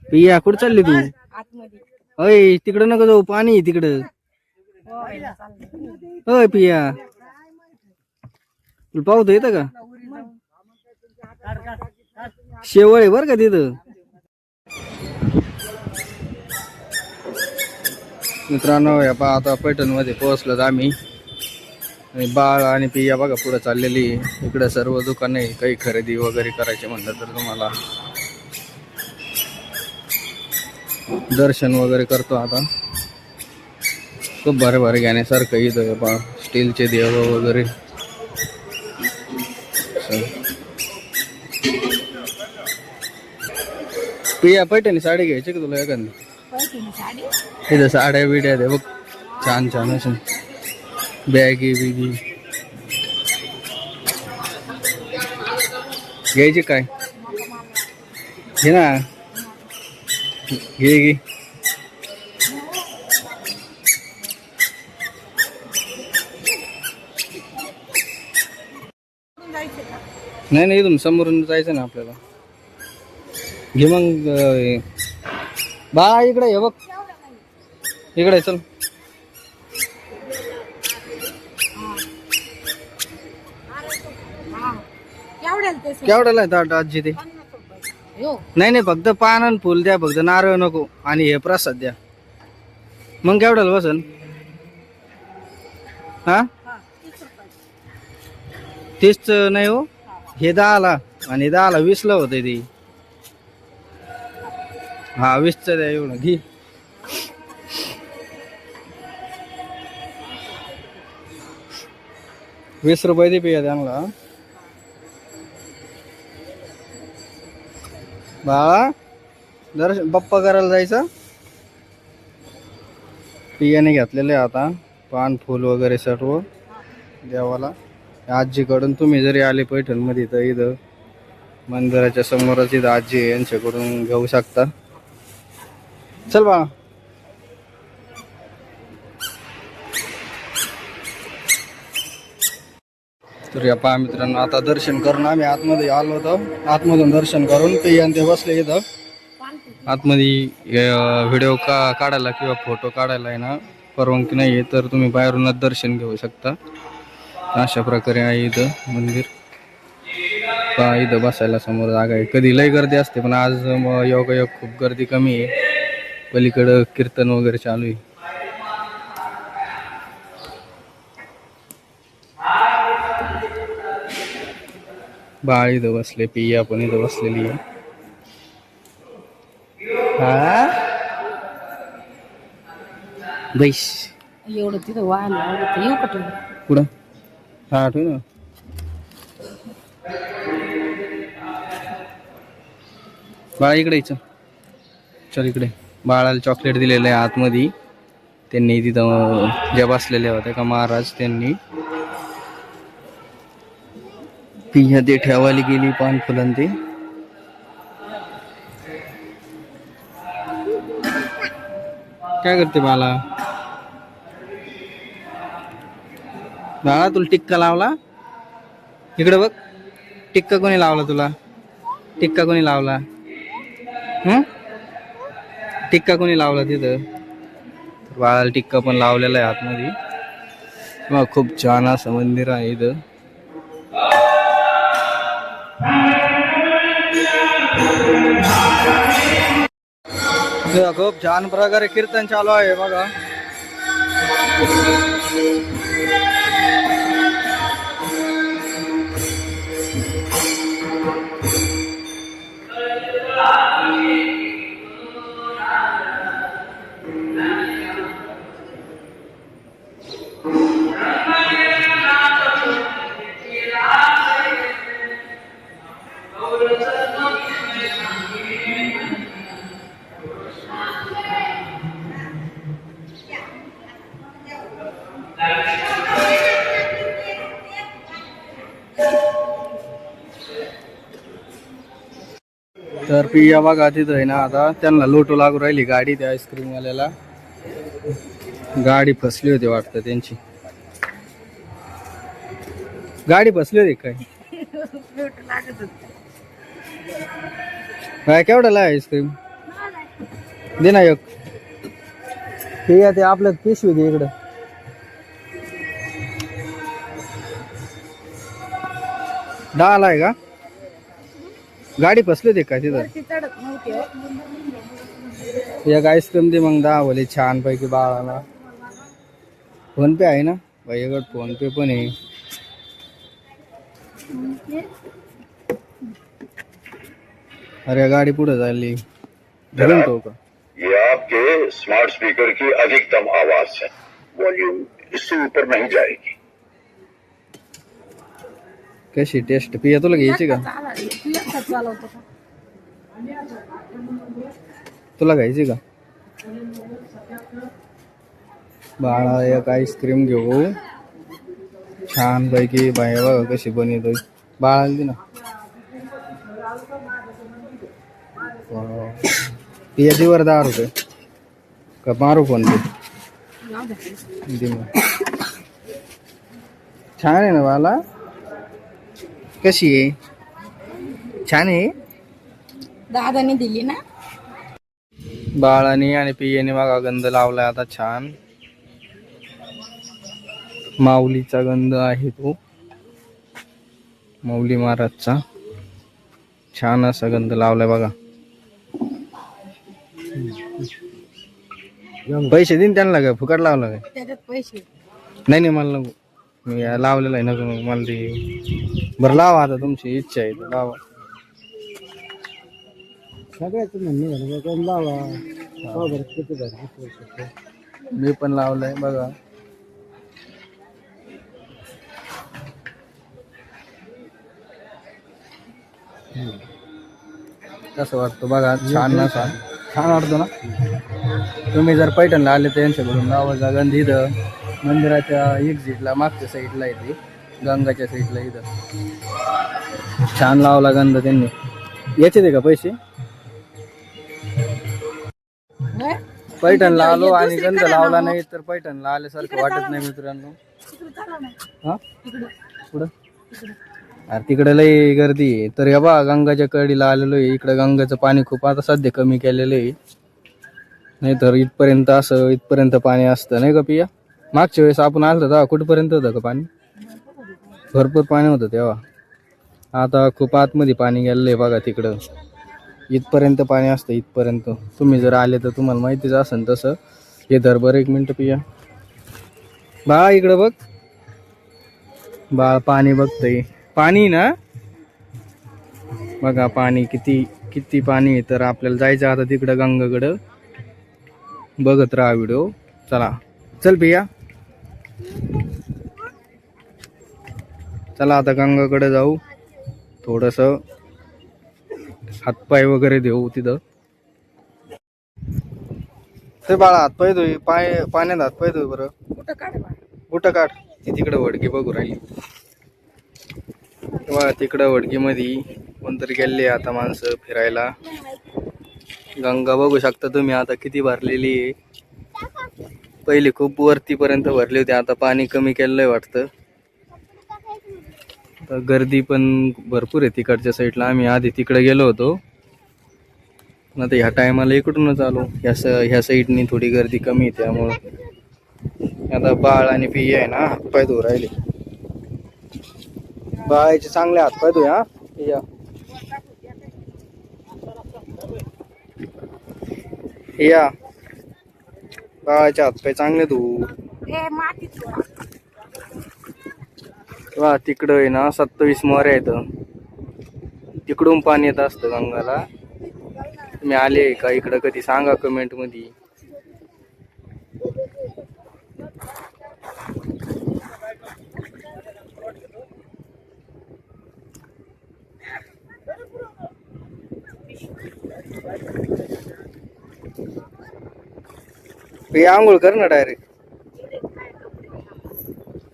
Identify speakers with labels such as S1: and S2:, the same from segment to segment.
S1: पिया कुठं चालली तू? अय तिकडं नको जाऊ, पाणी आहे तिकडं. अय पिया तुला पाहतो येतं का? शेवळ आहे बर का तिथं. मित्रांनो या पहा आता पैठण मध्ये पोहोचलो आम्ही. आणि बाळ आणि पिया बघा पुढे चाललेली. इकडे सर्व दुकाने काही खरेदी वगैरे करायचे म्हणलं तर तुम्हाला दर्शन वगैरे करतो आता. खूप भारी भारी घेण्यासारखं इथं पहा, स्टीलचे देव वगैरे. पिया पैठणी साडी घ्यायची का तुला एखादी? इथं साड्या बिड्या दे बघ छान छान असून बॅगी बिगी घ्यायची काय? घे ना, घे घे. नाही नाही इथून समोरून जायचं ना आपल्याला. घे मग बाळा इकडे ये बघ, इकडे चल. केवढ्याला आहे ताट आजी ते? नाही नाही फक्त पान आणि फुल द्या, फक्त नारळ नको. आणि हे प्रसाद द्या. मग केवढ्याला बसन? हा 30 नाही हो, हे 10ला आणि 10ला 20ला होते ती. हा 20च द्या एवढं घे. ₹20 दे पिया त्यांना. बाळा दर्शन बाप्पा करायला जायचं. पियाने घेतलेले आता पान फुल वगैरे सर्व देवाला. आजीकडून तुम्ही जरी आले पैठण मध्ये तर इथं मंदिराच्या समोरच इथं आजी आहे, यांच्याकडून घेऊ शकता. चल बाळा. तर या पहा मित्रांनो आता दर्शन करून आम्ही आतमध्ये आलो होतो. आतमधून दर्शन करून पिया ते बसले इथं आतमध्ये. व्हिडिओ काढायला किंवा फोटो काढायला आहे ना परवानगी नाही आहे, तर तुम्ही बाहेरूनच दर्शन घेऊ शकता. अशा प्रकारे आहे इथं मंदिर. पहा इथं बसायला समोर जागा आहे. कधी लय गर्दी असते पण आज योगायोग खूप गर्दी कमी आहे. पलीकडं कीर्तन वगैरे चालू आहे. बाळ इथं बसले, पिया पण इथं बसलेली आहे. हा बैस
S2: एवढं तिथं व्हायला येऊ का तुम्ही
S1: पुढं? हा ठेव ना. बाळा इकडे यायचं. चल इकडे. बाळाला चॉकलेट दिलेलं आहे आतमध्ये. त्यांनी तिथं ज्या बसलेल्या होत्या का महाराज त्यांनी. पिया ते ठेवायला गेली पान फुलं ते. काय करते बाळा? बाळा तुला टिक्का लावला? इकडे बघ. टिक्का कोणी लावला तुला? टिक्का कोणी लावला? टिक्का कोणी लावला तिथं? बाळाला टिक्का पण लावलेला आहे आतमध्ये. मग खूप छान असं मंदिर आहे इथं. खूप छान प्रकारे कीर्तन चालू आहे बघा. तर पिया बघा तिथं आहे ना आता त्यांना लोटो लागू राहिली गाडी. त्या आईस्क्रीम वाल्याला गाडी फसली होती वाटतं त्यांची. गाडी फसली होती काय? काय केवढ्याला आहे आईस्क्रीम? दे ना एक. हे या ते आपलं पिशवी घे इकडं. डाळ आहे का? गाडी फसली होती का तिथं?
S2: वरती चढत नव्हती हो.
S1: एक आईस्क्रीम दे मग 10 वाले छान पैकी बाळाला. फोन पे आहे ना भाईकडे? फोन पे पण आहे. अरे गाडी पुढे झाली. धरून ठेवू का?
S3: ये आपके स्मार्ट स्पीकर की अधिकतम आवाज है, वॉल्यूम इससे ऊपर नहीं जाएगी.
S1: कशी टेस्ट पिया तुला घ्यायची का?
S2: तू एकटाच चालवतो का?
S1: तुला घ्यायची का? बाळा एक आईस्क्रीम घेऊ छान पैकी. बाहेर बघा कशी बनवतोय. बाळाला दे ना. पियाची वर 10 रुपये का मारू फोन पे?
S2: जाऊ दे.
S1: दे मग. छान आहे ना बाळा? कशी आहे? छान आहे.
S2: दादाने दिली ना.
S1: बाळाने आणि पियाने बघा गंध लावलाय आता छान. माऊलीचा गंध आहे तो. माऊली महाराजचा छान असा गंध लावलाय बघा. पैसे देईन त्यांना काय? फुकट लावला काय?
S2: त्याच्यात पैसे.
S1: नाही मला नको. मी लावलेलं आहे नको मला ते. बरं लावा आता तुमची इच्छा आहे तर लावा. सगळ्याच म्हणणे लावा. मी पण लावलंय बघा. कसं वाटतं बघा? छान ना? छान वाटतो ना? तुम्ही जर पैठणला आले तर यांच्याकडून लावायचा गंध. इथं मंदिराच्या एक्झिटला मागच्या साईडला येते, गंगाच्या साईडला इथं छान लावला गंध त्यांनी. याचे दे का पैसे? पैठणला आलो आणि गंध लावला नाही तर पैठणला आल्यासारखं वाटत नाही मित्रांनो. हा पुढं अरे तिकडे लई गर्दी आहे. तर हे बा गंगाच्या कडीला आलेलो आहे. इकडे गंगाचं पाणी खूप आता सध्या कमी केलेलं आहे. नाही तर इथपर्यंत पाणी असतं नाही का पिया? मागच्या वेळेस आपण आलो तेव्हा कुठपर्यंत होतं का पाणी? भरपूर पाणी होतं तेव्हा. आता खूप आतमध्ये पाणी गेलेलं आहे बघा. तिकडं इथपर्यंत पाणी असतं. इथपर्यंत तुम्ही जर आले तर तुम्हाला माहितीच असेल तसं. हे धर बरं 1 मिनिट पिया. बाळा इकडं बघ. बाळ पाणी बघतंय. पाणी ना बघा. पाणी किती किती पाणी आहे. तर आपल्याला जायचं आता तिकडं गंगाकडं. बघत राहा व्हिडिओ. चला चल पिया. चला आता गंगाकडे जाऊ. थोडस हातपाय वगैरे देऊ तिथं. ते बाळा हातपाय धुई. पाण्यात हातपाय धुई बरं.
S2: कुठं काढ बा.
S1: कुठं काढ? ती तिकडं वडगी बघू राहिली बघा. तिकडं वडगी मध्ये कोणतरी गेले आता माणसं फिरायला. गंगा बघू शकता तुम्ही आता किती भरलेली आहे. पहिले खूप वरतीपर्यंत भरली होती. आता पाणी कमी केलंय वाटतं. तर गर्दी पण भरपूर आहे तिकडच्या साईडला. आम्ही आधी तिकडे गेलो होतो. आता ह्या टायमाला इकडूनच आलो. ह्या साईडनी थोडी गर्दी कमी आहे त्यामुळं. आता बाळ आणि पिया आहे ना हातपाय धुवू राहिले. बाळाचे चांगले हातपाय धुया. हा पिया. या बाळाचे हातपाय चांगले धुवू. वा तिकडं आहे ना 27 मोऱ्या आहेत. तिकडून पाणी येत असतं गंगाला. तुम्ही आले का इकडं कधी सांगा कमेंट मध्ये. आंघोळ कर ना डायरेक्ट.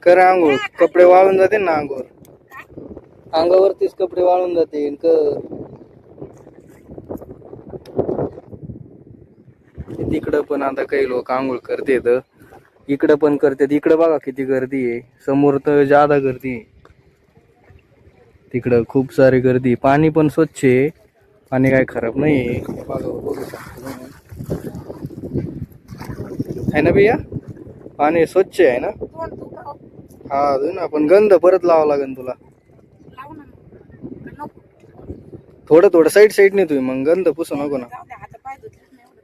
S1: कर आंघोळ. कपडे वाळून जाते ना अंगावर. अंगावरतीच कपडे वाळून जाते. कर. तिकडं पण आता काही लोक आंघोळ करतेत. इकडं पण करतात. इकडं बघा किती गर्दी आहे. समोर तर जादा गर्दी आहे. तिकडं खूप सारी गर्दी. पाणी पण स्वच्छ आहे. पाणी काय खराब नाही आहे. बघू शकता. आहे ना भैया? पाणी स्वच्छ आहे ना?
S2: तोंड दुखाव.
S1: हा अजून आपण गंध परत लावा लागेल तुला.
S2: लावू ना. पण नको.
S1: थोडं थोडं साईड साईडने तुम्ही मग गंध पुसू नको ना.
S2: जाऊ दे, हात पाय धुतलेच नाही एवढं.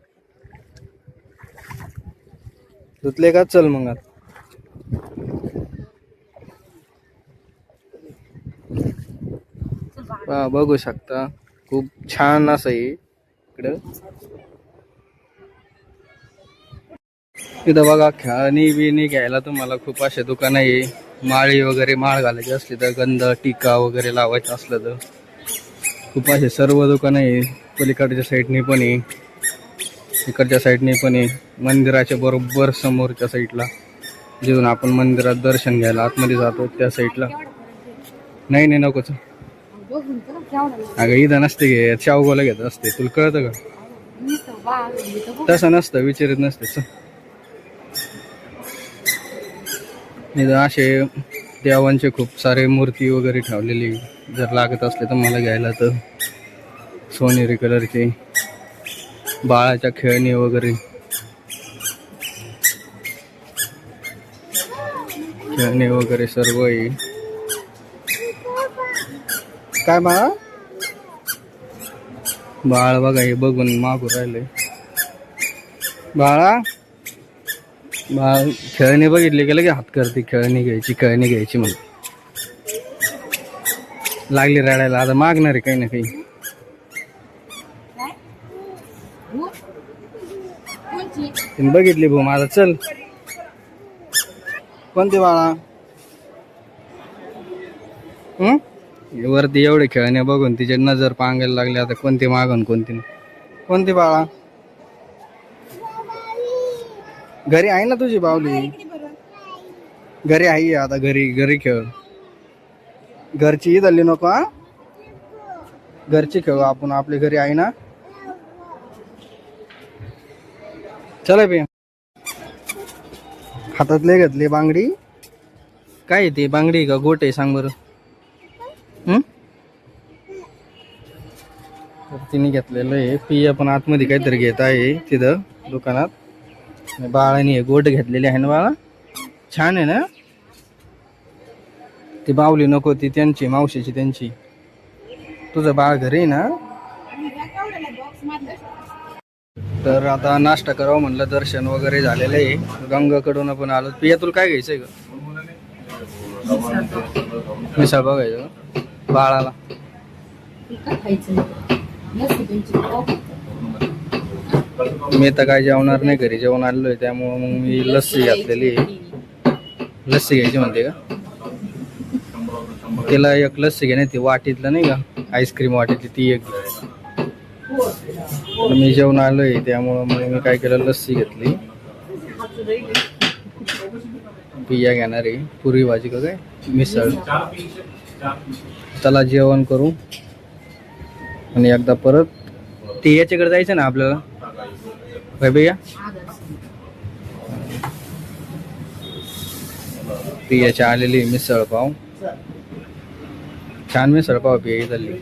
S1: धुतले का? चल मग आता. बघू शकता खूप छान असं आहे इकडं. इथं बघा खेळणी बिणी घ्यायला तुम्हाला खूप असे दुकान आहे. माळी वगैरे माळ घालायची असली तर, गंध टिका वगैरे लावायचं असलं तर खूप असे सर्व दुकान आहे. पलीकडच्या साईडने पण आहे, इकडच्या साईडने पण आहे. मंदिराच्या बरोबर समोरच्या साईडला जिथून आपण मंदिरात दर्शन घ्यायला आतमध्ये जातो त्या साईडला. नाही नाही नकोच.
S2: बघून तर केवढं लागलं.
S1: अगं इथं नसते घे, चावगोला घेत असते. तुला कळतं का?
S2: नुसतं बाळ इथं बघ.
S1: तसं नसतं, विचारित नसते. इथं असे देवांचे खूप सारे मूर्ती वगैरे ठेवलेली. जर लागत असले तर मला घ्यायला तर सोनेरी कलरचे बाळाच्या खेळणी वगैरे, खेळणी वगैरे सर्व आहे. काय बाळा? बाळ बघा हे बघून मागू राहिले. बाळा बाळ खेळणी बघितली की लगे हात करते. खेळणी घ्यायची, खेळणी घ्यायची म्हणून लागली रडायला. आता मागणार आहे काही ना काही.
S2: काय? हो? कोणची?
S1: तिने बघितली भाऊ माझा. चल. कोणती बाळा? वरती एवढे खेळणे बघून तिचे नजर पांगायला लागले. आता कोणती मागून कोणती नाही. कोणती बाळा? घरी आहे ना तुझी बावली? घरी आहे. आता घरी घरी खेळ. घरची ईद आली नको. हा घरची खेळू आपण, आपल्या घरी आहे ना. चला बे. हातातले घेतली बांगडी. काय आहे ती बांगडी का गोट आहे सांग बरं? तर तिने घेतलेलं आहे. पिया पण आतमध्ये काहीतरी घेत आहे तिथं दुकानात. बाळाने गोट घेतलेली आहे ना बाळा. छान आहे ना. ती बावली नको, ती त्यांची मावशीची त्यांची. तुझं बाळ घरी आहे ना. तर आता नाश्ता करावं म्हणलं. दर्शन वगैरे झालेलं आहे. गंगाकडून आपण आलो. पिया तुला काय घ्यायचंय का? मिसळ बघायचं बाळाला. मी तर काय जेवणार नाही, घरी जेवण आलेलो आहे. त्यामुळं मग मी लस्सी घातलेली आहे. लस्सी घ्यायची म्हणते का? तिला एक लस्सी घेणे, ती वाटीतलं नाही का आईस्क्रीम वाटीतली ती एक. मी जेवण आलोय त्यामुळं मग मी काय केलं, लस्सी घेतली. पिया घेणार आहे पुरी भाजी का काय मिसळ. चला जेवण करू आणि एकदा परत ते याच्याकडे जायचं ना आपल्याला. काय भैया? पियाच्या आलेली मिसळ पाव. छान मिसळ पाव पिया झाली.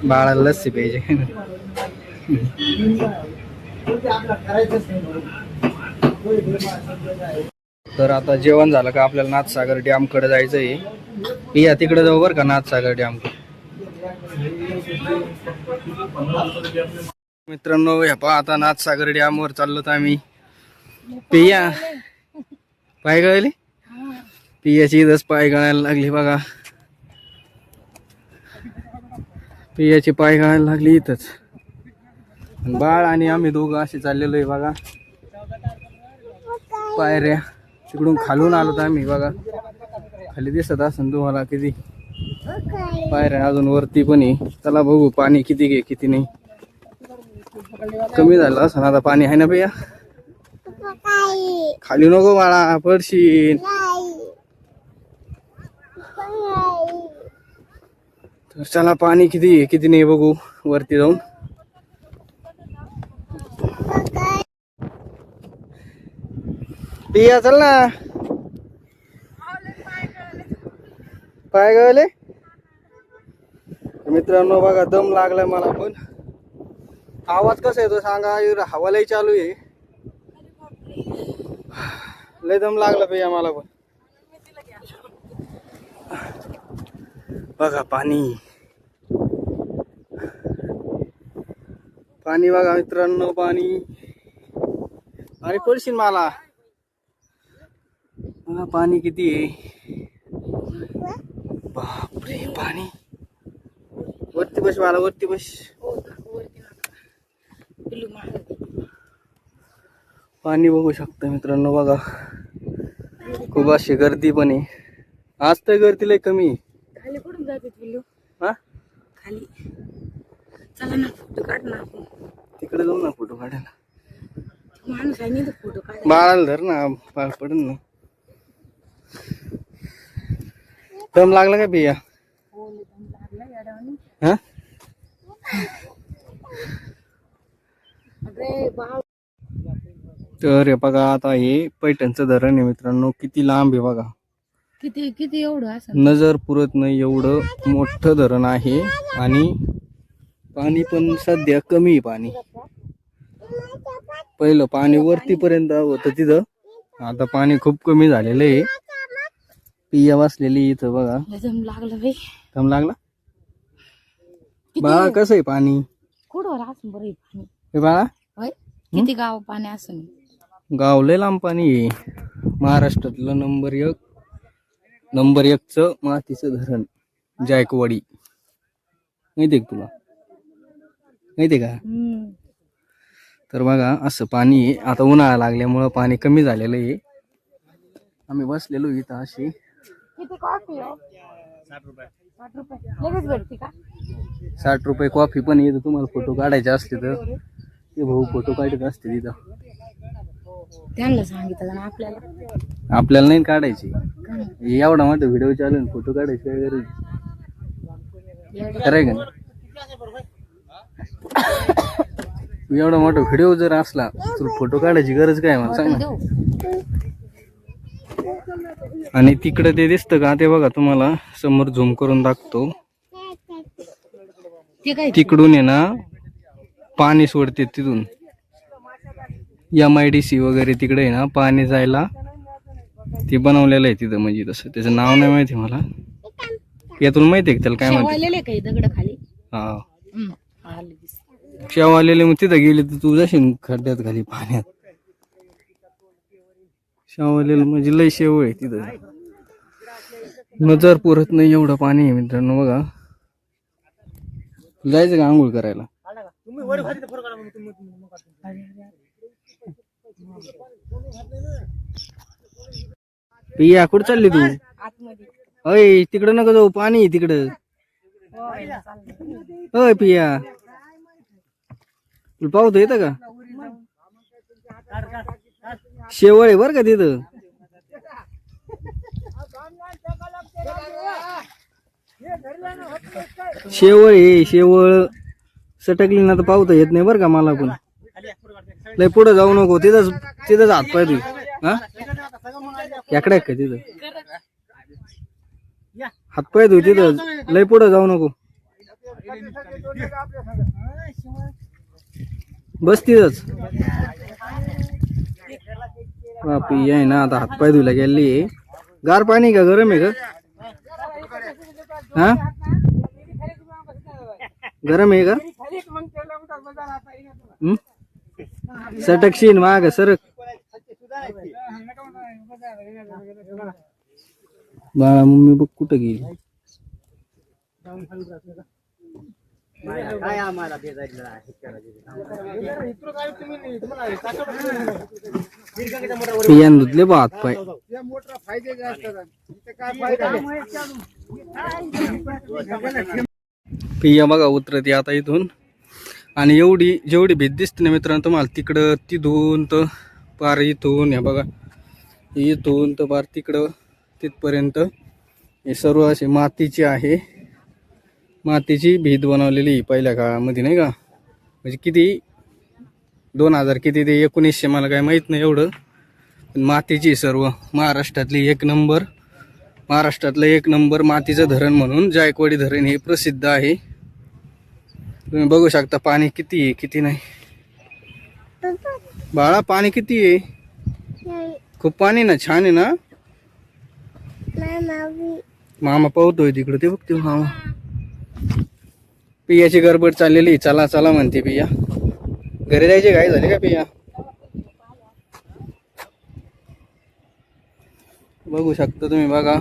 S1: बाळाला लस्सी पाहिजे. तर आता जेवण झालं का आपल्याला नाथसागर डॅम कडे जायचंय. पिया तिकडे जाऊ बरं का, नाथसागर डॅम. मित्रांनो हे पहा आता नाथसागर डॅम वर चाललो तर आम्ही. पिया पाय गळले. पियाची इथंच पाय गळायला लागली बघा. पियाची पाय गळायला लागली इथंच. बाळ आणि आम्ही दोघं असे चाललेलो आहे बघा. पायऱ्या तिकडून खालून आलो तर आम्ही बघा. खाली दिसत असेल तुम्हाला किती पायऱ्या. अजून वरती पण आहे. चला बघू पाणी किती घे किती नाही. कमी झालं असं आता पाणी आहे ना भैया. खाली नको बाळा पडशील. तर चला पाणी किती आहे किती नाही बघू वरती जाऊन. पिया चल ना. पाय गळले मित्रांनो बघा. दम लागलाय मला पण. आवाज कसा येतो सांगा, इकडं हवा लय चालू आहे. लय दम लागला पाहिजे आम्हाला पण. बघा पाणी पाणी बघा मित्रांनो, पाणी. अरे पडशील मला. बघा पाणी किती आहे. बापरे पाणी. वरती बस मला, वरती बस. पाणी बघू शकता मित्रांनो. बघा खूप अशी गर्दी पण आहे. आज तर गर्दी लय कमी आहे.
S2: खाली कुठून जाते पिल्लू?
S1: हा
S2: खाली चला ना, फोटो काढ ना आपण.
S1: तिकडे जाऊ ना फोटो काढायला.
S2: माणूस आहे नाही तर फोटो काढ.
S1: बाळाला धर ना, बाळ पडन ना. दम लागला का बिया?
S2: हो दम लागला याडावानी.
S1: हा
S2: अरे बाळ.
S1: तर हे बघा आता हे पैठणचं धरण आहे मित्रांनो. किती लांब आहे बघा.
S2: किती किती एवढं असं?
S1: नजर पुरत नाही एवढं मोठं धरण आहे. आणि पाणी पण सध्या कमी आहे. पाणी पहिलं पाणी वरतीपर्यंत होतं तिथं, आता पाणी खूप कमी झालेलं आहे. पिया बसलेली इथं बघा.
S2: दम लागला बाई.
S1: दम लागला बाळा. कसं आहे पाणी?
S2: कुठवर असं बरं आहे पाणी.
S1: हे बाळा
S2: होय किती गाव पाणी असं?
S1: गाव लय लांब पाणी आहे. महाराष्ट्रातलं नंबर 1चं मातीचं धरण जायकवाडी. माहितीये का तुला? माहितीये का? तर बघा असं पाणी आहे. आता उन्हाळा लागल्यामुळं पाणी कमी झालेलं आहे. आम्ही बसलेलो इथं अशी.
S2: किती कॉफी हो? 60 रुपये. 60 रुपये लगेच भेटते का?
S1: 60 रुपये कॉफी पण येतं. तुम्हाला फोटो काढायचे असले तर ते भाऊ फोटो काढत असते तिथं.
S2: त्यांना सांगितलं ना
S1: आपल्याला नाही काढायची. एवढा मोठा व्हिडिओ चालू, फोटो काढायची काय गरज? खरंय का? एवढा मोठा व्हिडिओ जर असला तर फोटो काढायची गरज काय मला सांग ना. आणि तिकडे ते दिसतं का ते बघा, तुम्हाला समोर झूम करून दाखवतो. तिकडून आहे ना पाणी सोडते तिथून. MIDC वगैरे तिकडे आहे ना पाणी जायला ते बनवलेलं आहे तिथं. म्हणजे तसं त्याचं नाव नाही माहिती मला. यातून माहिती आहे का त्याला काय म्हणते?
S2: दगड खाली.
S1: हा शेव आलेले. मग तिथं गेले तर तू जाशील खड्ड्यात खाली पाण्यात. शेव आलेलं म्हणजे लय शेव आहे तिथं. नजर पुरत नाही एवढं पाणी आहे मित्रांनो. बघा जायचं का आंघोळ करायला? पिया कुठं चालली तू? अय तिकडं नका जाऊ, पाणी आहे तिकडं. अय पिया तुला पाहतो येतं का? शेवळ आहे बर का तिथं. शेवळ आहे, शेवळ सटकली ना तर पावता येत नाही बर का मला पण. लय पुढे जाऊ नको, तिथंच हात पाय तू. हा याकडे का तिथं हात पाय तू तिथं. लय पुढे जाऊ नको, बस तिथंच. बापी आहे ना आता हात पाय धुला गेली. गार पाणी का गरम आहे का? हा गरम आहे का? सटकशीन माग सरक. बाळा मम्मी बघ कुठं गेली. पियान धुतले बा हात पाय. पिया बघा उतरते आता इथून. आणि जेवढी भीत दिसते ना मित्रांनो तुम्हाला तिकडं तिथून तर पार इथून हे बघा इथून तर पार तिकडं तिथपर्यंत हे सर्व असे मातीचे आहे. मातीची भीत बनवलेली पहिल्या काळामध्ये नाही का. म्हणजे किती 2000 किती ते 1900 मला काय माहित नाही एवढं. पण मातीची सर्व महाराष्ट्रातलं एक नंबर मातीचं धरण म्हणून जायकवाडी धरण हे प्रसिद्ध आहे. तुम्ही बघू शकता पाणी किती आहे किती नाही. बाळा पाणी किती आहे? खूप पाणी ना. छान आहे ना. मामा पाहतोय तिकडे ते बघते मामा. पियाची गडबड चाललेली. चला चला म्हणते पिया. घरी जायचे काय झाले का पिया? बघू शकता तुम्ही बघा.